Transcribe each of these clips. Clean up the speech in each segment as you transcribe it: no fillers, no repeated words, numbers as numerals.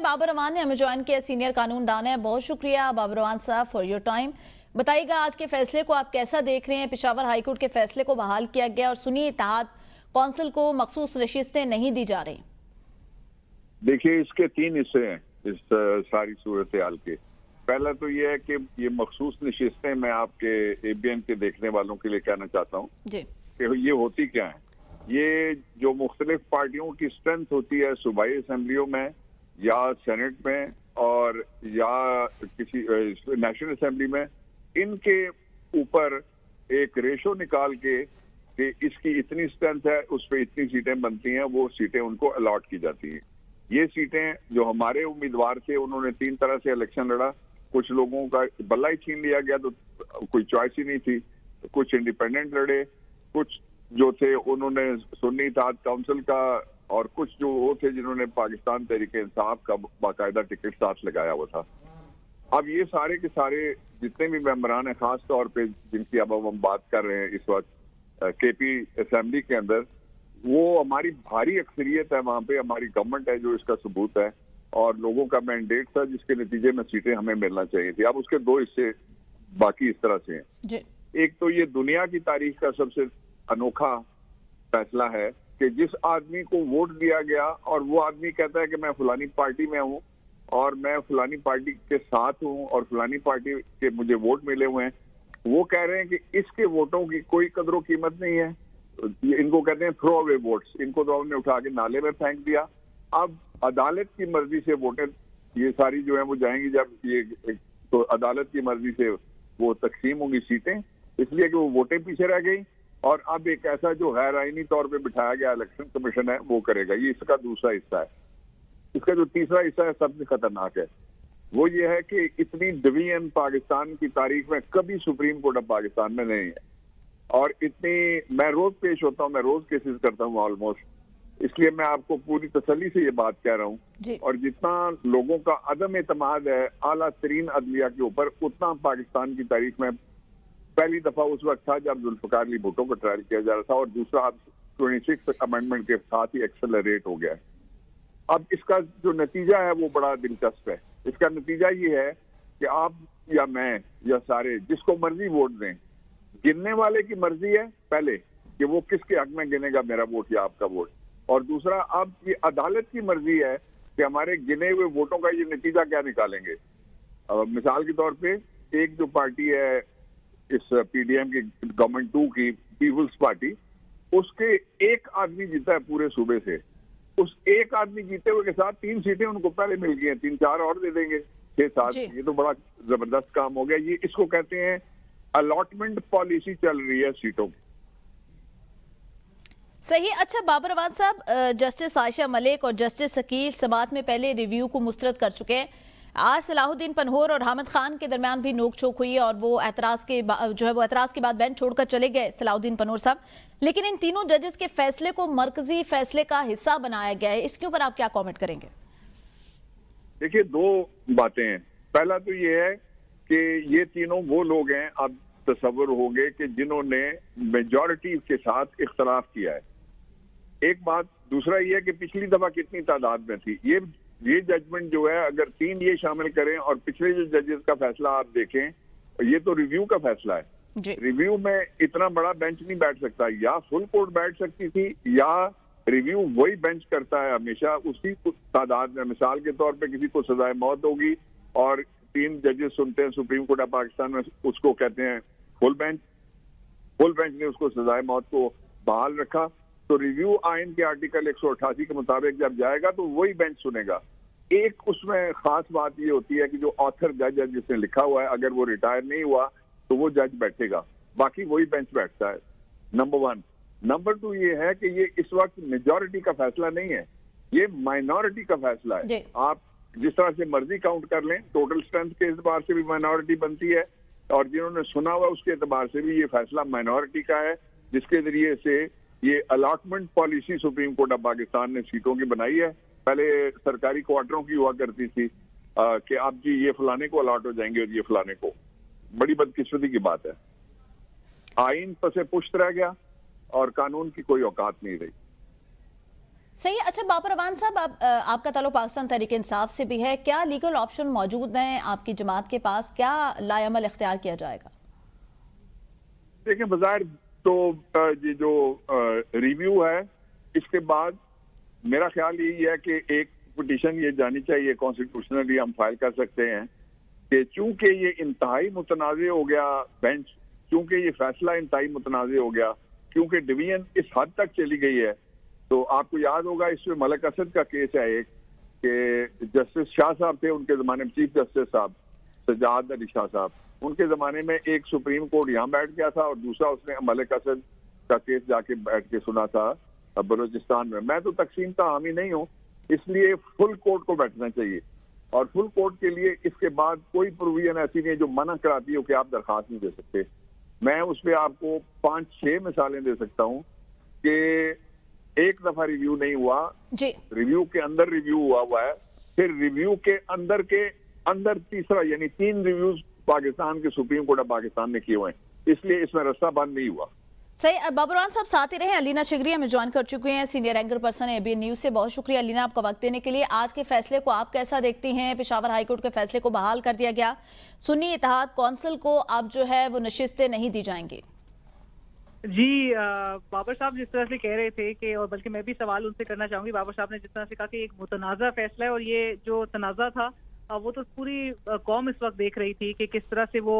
बाबर रहमान ने हमें ज्वाइन किया, सीनियर कानूनदान है। बहुत शुक्रिया बाबर रहमान साहब फॉर योर टाइम। बताइएगा आज के फैसले को आप कैसा देख रहे हैं? पेशावर हाईकोर्ट के फैसले को बहाल किया गया और सुनिए इत्तेहाद कौंसिल को मखसूस नशिस्तें नहीं दी जा रही। देखिए, इसके 3 हिस्से हैं इस सारी सूरत हाल के। पहला तो ये है कि ये मखसूस नशिस्तें मैं आपके एबीएन के देखने वालों के लिए कहना चाहता हूँ कि ये होती क्या है। ये जो मुख्तलिफ पार्टियों की स्ट्रेंथ होती है सूबाई असम्बलियों में या सेनेट में और या किसी नेशनल असेंबली में, इनके ऊपर एक रेशो निकाल के कि इसकी इतनी स्ट्रेंथ है, उस पर इतनी सीटें बनती हैं, वो सीटें उनको अलॉट की जाती हैं। ये सीटें जो हमारे उम्मीदवार थे, उन्होंने 3 तरह से इलेक्शन लड़ा। कुछ लोगों का बल्ला ही छीन लिया गया तो कोई चॉइस ही नहीं थी। कुछ इंडिपेंडेंट लड़े, कुछ जो थे उन्होंने सुन्नी इत्तेहाद काउंसिल का, और कुछ जो वो थे जिन्होंने पाकिस्तान तहरीके इंसाफ का बाकायदा टिकट साथ लगाया हुआ था। अब ये सारे के सारे जितने भी मेंबरान हैं, खास तौर पे जिनकी अब हम बात कर रहे हैं इस वक्त केपी असेंबली के अंदर, वो हमारी भारी अक्सरियत है वहां पे, हमारी गवर्नमेंट है जो इसका सबूत है, और लोगों का मैंडेट था जिसके नतीजे में सीटें हमें मिलना चाहिए थी। अब उसके 2 हिस्से बाकी इस तरह से हैं। एक तो ये दुनिया की तारीख का सबसे अनोखा फैसला है कि जिस आदमी को वोट दिया गया और वो आदमी कहता है कि मैं फलानी पार्टी में हूं और मैं फलानी पार्टी के साथ हूं और फलानी पार्टी के मुझे वोट मिले हुए हैं, वो कह रहे हैं कि इसके वोटों की कोई कदर कीमत नहीं है। इनको कहते हैं थ्रो अवे वोट्स। इनको तो हमने उठा के नाले में फेंक दिया। अब अदालत की मर्जी से वोटें ये सारी जो है वो जाएंगी, जब ये तो अदालत की मर्जी से वो तकसीम होंगी सीटें, इसलिए कि वो वोटें पीछे रह गई। और अब एक ऐसा जो गैर आईनी तौर पे बिठाया गया इलेक्शन कमीशन है वो करेगा। ये इसका दूसरा हिस्सा है। इसका जो तीसरा हिस्सा है सबसे खतरनाक है, वो ये है कि इतनी डिवीजन पाकिस्तान की तारीख में कभी सुप्रीम कोर्ट ऑफ पाकिस्तान में नहीं है। और इतनी, मैं रोज पेश होता हूँ, मैं रोज केसेस करता हूँ ऑलमोस्ट, इसलिए मैं आपको पूरी तसल्ली से ये बात कह रहा हूँ। और जितना लोगों का अदम एतमाद है आला तरीन अदलिया के ऊपर, उतना पाकिस्तान की तारीख में पहली दफा उस वक्त था जब जुल्फकार अली भुट्टो को ट्रायल किया जा रहा था, और दूसरा 26 अमेंडमेंट के साथ ही एक्सेलरेट हो गया है। अब इसका जो नतीजा है वो बड़ा दिलचस्प है। इसका नतीजा ये है कि आप या मैं या सारे जिसको मर्जी वोट दें, गिनने वाले की मर्जी है पहले कि वो किसके हक में गिनेगा, मेरा वोट या आपका वोट, और दूसरा अब ये अदालत की मर्जी है कि हमारे गिने हुए वोटों का ये नतीजा क्या निकालेंगे। मिसाल के तौर पे एक जो पार्टी है इस पीडीएम की गवर्नमेंट 2 की पीपुल्स पार्टी, उसके एक आदमी जीता है पूरे सूबे से। उस एक आदमी जीते हुए के साथ 3 सीटें उनको पहले मिल गई हैं, 3-4 और दे देंगे 6-7। ये तो बड़ा जबरदस्त काम हो गया। ये इसको कहते हैं अलॉटमेंट पॉलिसी चल रही है सीटों की। सही। अच्छा बाबर रहमान साहब, जस्टिस आयशा मलिक और जस्टिस शकील समात में पहले रिव्यू को मुस्तरद कर चुके हैं। आज सलाहुद्दीन पनहोर और हामिद खान के दरमियान भी नोक-झोंक हुई और वो एतराज के बाद बेंच छोड़कर चले गए सलाहुद्दीन पनहोर साहब। लेकिन इन तीनों जजेस के फैसले को मरकजी फैसले का हिस्सा बनाया गया है, इसके ऊपर आप क्या कमेंट करेंगे? देखिए, 2 बातें हैं। पहला तो ये है कि ये तीनों वो लोग हैं, अब तसव्वुर होंगे कि जिन्होंने मेजॉरिटी के साथ इख्तलाफ किया है, एक बात। दूसरा ये है कि पिछली दफा कितनी तादाद में थी। ये जजमेंट जो है, अगर 3 ये शामिल करें और पिछले जो जजेस का फैसला आप देखें, ये तो रिव्यू का फैसला है। रिव्यू में इतना बड़ा बेंच नहीं बैठ सकता, या फुल कोर्ट बैठ सकती थी या रिव्यू वही बेंच करता है हमेशा उसी तादाद में। मिसाल के तौर पे किसी को सजाए मौत होगी और 3 जजेस सुनते हैं सुप्रीम कोर्ट ऑफ पाकिस्तान में, उसको कहते हैं फुल बेंच। फुल बेंच ने उसको सजाए मौत को बहाल रखा, तो रिव्यू आइन के आर्टिकल 188 के मुताबिक जब जाएगा तो वही बेंच सुनेगा। एक उसमें खास बात ये होती है कि जो ऑथर जज है जिसने लिखा हुआ है, अगर वो रिटायर नहीं हुआ तो वो जज बैठेगा, बाकी वही बेंच बैठता है। नंबर 1। नंबर 2 ये है कि ये इस वक्त मेजॉरिटी का फैसला नहीं है, ये माइनॉरिटी का फैसला है। आप जिस तरह से मर्जी काउंट कर लें, टोटल स्ट्रेंथ के एतबार से भी माइनॉरिटी बनती है, और जिन्होंने सुना हुआ उसके एतबार से भी ये फैसला माइनॉरिटी का है, जिसके जरिए से ये allotment policy supreme court of Pakistan ने सीटों की बनाई है। पहले सरकारी क्वार्टरों की हुआ करती थी कि आप जी ये फलाने को अलॉट हो जाएंगे और ये फलाने को। बड़ी बदकिस्मती की बात है। आइन पर से पुष्ट रह गया और कानून की कोई औकात नहीं रही। सही है। अच्छा बाबर अमान साहब, आपका ताल्लुक पाकिस्तान तहरीक इंसाफ से भी है, क्या लीगल ऑप्शन मौजूद हैं आपकी जमात के पास, क्या लाएअमल इख्तियार किया जाएगा? देखिए बाजार तो ये जो रिव्यू है, इसके बाद मेरा ख्याल यही है कि एक पिटीशन ये जानी चाहिए, कॉन्स्टिट्यूशनली हम फाइल कर सकते हैं कि चूंकि ये इंतहाई मुतनाज़ हो गया बेंच, चूंकि ये फैसला इंतहाई मुतनाज़ हो गया, क्योंकि डिवीजन इस हद तक चली गई है। तो आपको याद होगा इसमें मलिक असद का केस है एक, कि जस्टिस शाह साहब थे उनके जमाने में, चीफ जस्टिस साहब सजाद अली शाह साहब, उनके जमाने में एक सुप्रीम कोर्ट यहाँ बैठ गया था और दूसरा उसने मलिक असद का केस जाके बैठ के सुना था बलूचिस्तान में। मैं तो तकसीम का हामी नहीं हूँ, इसलिए फुल कोर्ट को बैठना चाहिए। और फुल कोर्ट के लिए इसके बाद कोई प्रोविजन ऐसी नहीं है जो मना कराती हो कि आप दरखास्त नहीं दे सकते। मैं उसमें आपको 5-6 मिसालें दे सकता हूँ कि एक दफा रिव्यू नहीं हुआ जी, रिव्यू के अंदर रिव्यू हुआ है, फिर रिव्यू के अंदर तीसरा, यानी 3 रिव्यूज पाकिस्तान के सुप्रीम कोर्ट ऑफ पाकिस्तान ने किए हुए हैं, इसलिए इसमें रास्ता बंद नहीं हुआ। सही। बाबर अमान साहब साथ ही रहे। अलीना शिगरी हमें ज्वाइन कर चुके हैं, senior anchor person ABN news से। बहुत शुक्रिया अलीना आपका वक्त देने के लिए। आज के फैसले को आप कैसा देखती हैं? पेशावर हाईकोर्ट के फैसले को बहाल कर दिया गया, सुन्नी इत्तेहाद कौंसिल को अब जो है वो नशिस्तें नहीं दी जाएंगी। जी, बाबर साहब जिस तरह से कह रहे थे कि, और बल्कि मैं भी सवाल उनसे करना चाहूंगी, बाबर साहब ने जिस तरह से कहा कि एक मुतनाज़ा फैसला है, और ये जो तनाज़ा था वो तो पूरी कौम इस वक्त देख रही थी कि किस तरह से वो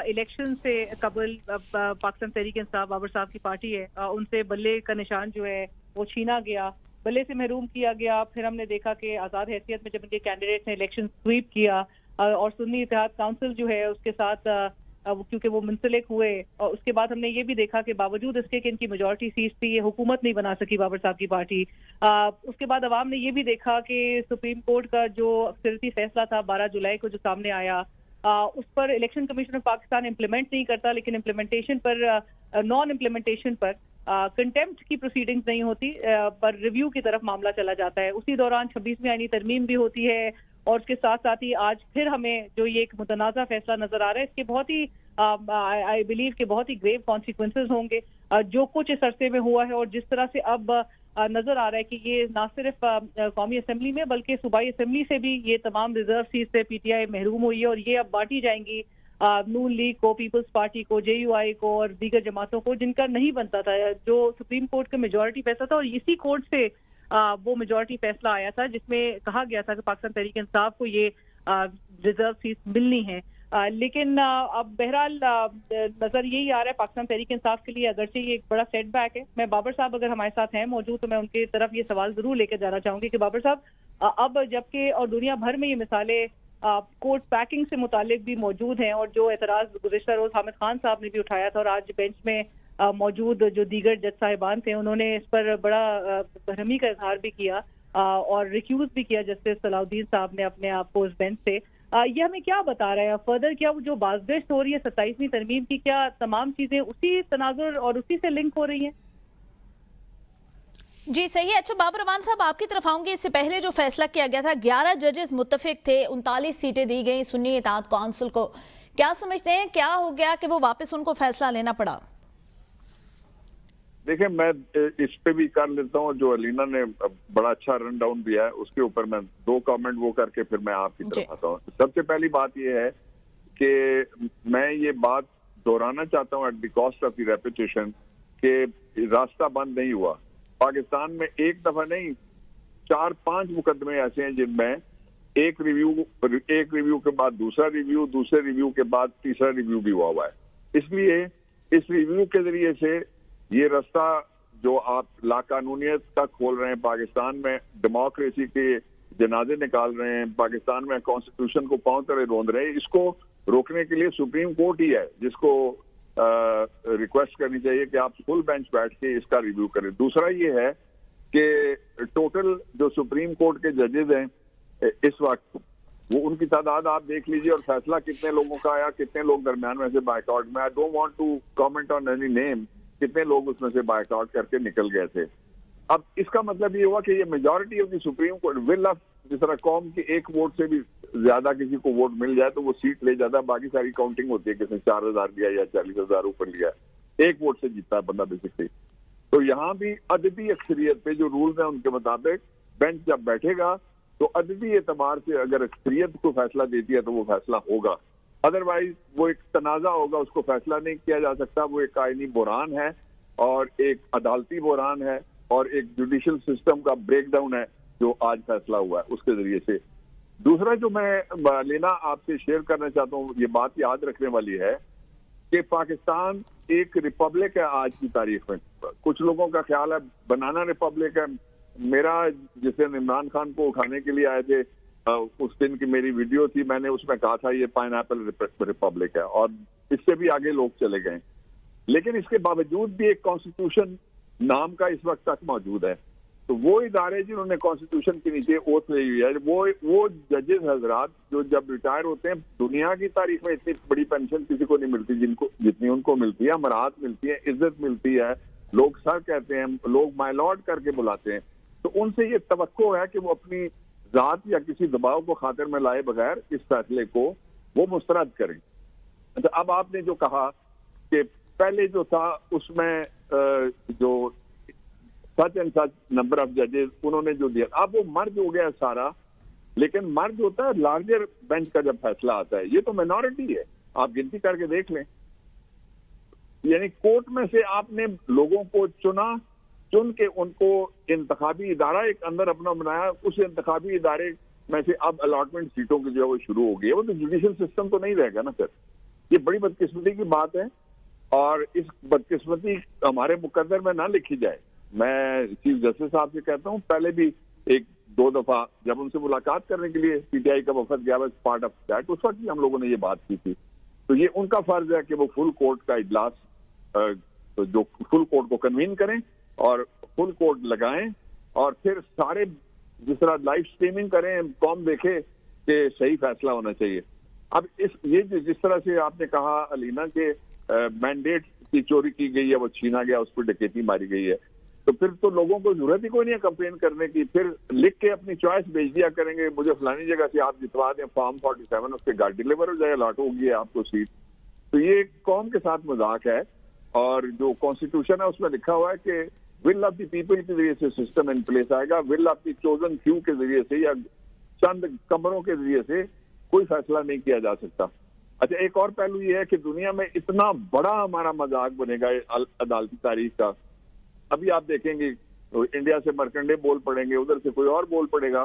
इलेक्शन से कबल पाकिस्तान तहरीक इंसाफ, बाबर साहब की पार्टी है, उनसे बल्ले का निशान जो है वो छीना गया, बल्ले से महरूम किया गया। फिर हमने देखा कि आज़ाद हैसियत में जब इनके कैंडिडेट ने इलेक्शन स्वीप किया और सुन्नी इत्तेहाद काउंसिल जो है उसके साथ क्योंकि वो मुंसलिक हुए, और उसके बाद हमने ये भी देखा कि बावजूद इसके कि इनकी मेजॉरिटी सीट थी, ये हुकूमत नहीं बना सकी बाबर साहब की पार्टी। उसके बाद अवाम ने ये भी देखा कि सुप्रीम कोर्ट का जो अक्सरती फैसला था 12 जुलाई को जो सामने आया, उस पर election commission of Pakistan implement नहीं करता, लेकिन इम्प्लीमेंटेशन पर, नॉन इम्प्लीमेंटेशन पर कंटेम्प्ट की प्रोसीडिंग्स नहीं होती, पर रिव्यू की तरफ मामला चला जाता है। उसी दौरान 26वीं आईनी तरमीम भी होती है, और उसके साथ साथ ही आज फिर हमें जो ये एक मुतनाज़ा फैसला नजर आ रहा है, इसके बहुत ही आई बिलीव कि बहुत ही ग्रेव कॉन्सिक्वेंसेज होंगे। जो कुछ इस अरसे में हुआ है और जिस तरह से अब नजर आ रहा है कि ये ना सिर्फ कौमी असम्बली में बल्कि सूबाई असम्बली से भी ये तमाम रिजर्व सीट से पीटीआई महरूम हुई है, और ये अब बांटी जाएंगी नून लीग को, पीपल्स पार्टी को, जेयूआई को और दीगर जमातों को, जिनका नहीं बनता था, जो सुप्रीम कोर्ट का मेजॉरिटी फैसला था। और इसी कोर्ट से वो मेजॉरिटी फैसला आया था जिसमें कहा गया था कि पाकिस्तान तहरीक इंसाफ को ये रिजर्व सीट मिलनी है। लेकिन अब बहरहाल नजर यही आ रहा है पाकिस्तान तहरीक इंसाफ के लिए, अगरचे ये एक बड़ा सेटबैक है। मैं बाबर साहब अगर हमारे साथ हैं मौजूद तो मैं उनकी तरफ ये सवाल जरूर लेकर जाना चाहूंगी कि बाबर साहब अब जबकि और दुनिया भर में ये मिसालें कोर्ट पैकिंग से मुतालिक भी मौजूद हैं, और जो एतराज गुज़िश्ता रोज हामिद खान साहब ने भी उठाया था और आज बेंच में मौजूद जो दीगर जज साहिबान थे उन्होंने इस पर बड़ा बरहमी का इजहार भी किया और रिक्यूज भी किया जस्टिस सलाउद्दीन साहब ने अपने आप को उस बेंच से। ये हमें क्या बता रहा है फर्दर, क्या वो जो बाज़गश्त हो रही है 27वीं तरमीम की, क्या तमाम चीजें उसी तनाजुर और उसी से लिंक हो रही हैं? जी सही है। अच्छा बाबर अमान साहब आपकी तरफ आऊंगी। इससे पहले जो फैसला किया गया था 11 जजेस मुत्तफिक थे, 39 सीटें दी गई सुन्नी इत्तेहाद काउंसिल को। क्या समझते हैं क्या हो गया कि वो वापस उनको फैसला लेना पड़ा? देखिए मैं इस पे भी कर लेता हूँ, जो अलीना ने बड़ा अच्छा रन डाउन दिया है उसके ऊपर मैं 2 कमेंट वो करके फिर मैं आपकी तरफ आता हूँ। सबसे पहली बात ये है कि मैं ये बात दोहराना चाहता हूँ at the cost of the reputation कि रास्ता बंद नहीं हुआ। पाकिस्तान में एक दफा नहीं 4-5 मुकदमे ऐसे हैं जिनमें एक रिव्यू के बाद दूसरा रिव्यू, दूसरे रिव्यू के बाद तीसरा रिव्यू भी हुआ है। इसलिए इस रिव्यू के जरिए से ये रास्ता जो आप लाकानूनियत का खोल रहे हैं, पाकिस्तान में डेमोक्रेसी के जनाजे निकाल रहे हैं, पाकिस्तान में कॉन्स्टिट्यूशन को पांव तले रोंद रहे हैं, इसको रोकने के लिए सुप्रीम कोर्ट ही है जिसको रिक्वेस्ट करनी चाहिए कि आप फुल बेंच बैठ के इसका रिव्यू करें। दूसरा ये है कि टोटल जो सुप्रीम कोर्ट के जजेस हैं इस वक्त वो उनकी तादाद आप देख लीजिए और फैसला कितने लोगों का आया, कितने लोग दरमियान में से बाइकआउट में, I don't want to comment on any name, कितने लोग उसमें से बाइकआउट करके निकल गए थे। अब इसका मतलब ये हुआ कि ये majority of the supreme court will of, जिस तरह कौम के एक वोट से भी ज्यादा किसी को वोट मिल जाए तो वो सीट ले जाता है, बाकी सारी काउंटिंग होती है, किसी 4000 लिया या 40,000 ऊपर लिया, एक वोट से जीता है बंदा बेसिकली। तो यहाँ भी अददी अक्सरियत पे जो रूल्स हैं उनके मुताबिक बेंच जब बैठेगा तो अददी एतबार से अगर अक्सरियत को फैसला देती है तो वो फैसला होगा। अदरवाइज वो एक तनाजा होगा, उसको फैसला नहीं किया जा सकता। वो एक आईनी बुरान है और एक अदालती बुरान है और एक जुडिशियल सिस्टम का ब्रेकडाउन है जो आज फैसला हुआ है उसके जरिए से। दूसरा जो मैं लेना आपसे शेयर करना चाहता हूँ, ये बात याद रखने वाली है कि पाकिस्तान एक रिपब्लिक है आज की तारीख में। कुछ लोगों का ख्याल है बनाना रिपब्लिक है। मेरा जिस दिन इमरान खान को उठाने के लिए आए थे उस दिन की मेरी वीडियो थी, मैंने उसमें कहा था ये पाइनएप्पल रिपब्लिक है और इससे भी आगे लोग चले गए। लेकिन इसके बावजूद भी एक कॉन्स्टिट्यूशन नाम का इस वक्त तक मौजूद है। तो वो इदारे जिन्होंने कॉन्स्टिट्यूशन के नीचे ओथ ली हुई है, वो जजेस हजरात जो जब रिटायर होते हैं, दुनिया की तारीख में इतनी बड़ी पेंशन किसी को नहीं मिलती जितनी उनको मिलती है। मराहत मिलती है, इज्जत मिलती है, लोग सर कहते हैं, लोग माय लॉर्ड करके बुलाते हैं। तो उनसे ये तवक्को है कि वो अपनी जात या किसी दबाव को खातिर में लाए बगैर इस फैसले को वो मुस्तरद करें। तो अब आपने जो कहा कि पहले जो था उसमें जो such and such number of जजेस उन्होंने जो दिया, अब वो मर्ज हो गया सारा। लेकिन मर्ज होता है लार्जर बेंच का जब फैसला आता है, ये तो मिनॉरिटी है, आप गिनती करके देख लें। यानी कोर्ट में से आपने लोगों को चुन के उनको इंतखाबी इदारा एक अंदर अपना बनाया, उस इंतखाबी इदारे में से अब अलॉटमेंट सीटों की जो है वो शुरू हो गई है। वो तो जुडिशियल सिस्टम तो नहीं रहेगा ना सर। ये बड़ी बदकिस्मती की बात है और इस बदकिस्मती हमारे मुकद्दर में ना लिखी जाए। मैं चीफ जस्टिस साहब से कहता हूँ, पहले भी एक दो दफा जब उनसे मुलाकात करने के लिए पीटीआई का वफद गया, पार्ट ऑफ दैट, उस वक्त भी हम लोगों ने ये बात की थी। तो ये उनका फर्ज है कि वो फुल कोर्ट का इजलास जो फुल कोर्ट को कन्वीन करें और फुल कोर्ट लगाएं और फिर सारे जिस तरह लाइव स्ट्रीमिंग करें, कौम देखे कि सही फैसला होना चाहिए। अब ये जिस तरह से आपने कहा अलीना के मैंडेट की चोरी की गई है, वो छीना गया, उस पर डकैती मारी गई है, तो फिर तो लोगों को जरूरत ही कोई नहीं है कंप्लेन करने की। फिर लिख के अपनी चॉइस भेज दिया करेंगे, मुझे फलानी जगह से आप जितवा दें, फॉर्म 47 उसके घर डिलीवर हो जाएगा, लॉट होगी आपको सीट। तो ये कौम के साथ मजाक है। और जो कॉन्स्टिट्यूशन है उसमें लिखा हुआ है कि विल ऑफ द पीपल के जरिए से सिस्टम इन प्लेस आएगा, will of the chosen few के जरिए से या चंद कमरों के जरिए से कोई फैसला नहीं किया जा सकता। अच्छा, एक और पहलू ये है कि दुनिया में इतना बड़ा हमारा मजाक बनेगा अदालती तारीख का। अभी आप देखेंगे तो इंडिया से मरकंडे बोल पड़ेंगे, उधर से कोई और बोल पड़ेगा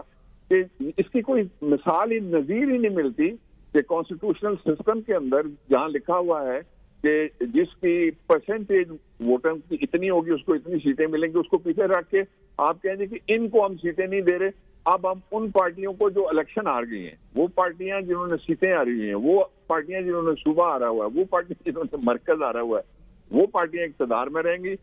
कि इसकी कोई मिसाल ही नजीर ही नहीं मिलती कि कॉन्स्टिट्यूशनल सिस्टम के अंदर जहां लिखा हुआ है कि जिसकी परसेंटेज वोटर की इतनी होगी उसको इतनी सीटें मिलेंगी, उसको पीछे रख के आप कहेंगे कि इनको हम सीटें नहीं दे रहे। अब हम उन पार्टियों को जो इलेक्शन हार गई हैं, वो पार्टियां जिन्होंने सीटें आ रही हैं, वो पार्टियां जिन्होंने सूबा आ रहा हुआ है, वो पार्टियां जिन्होंने मरकज आ रहा हुआ है, वो पार्टियां इक़्तिदार में रहेंगी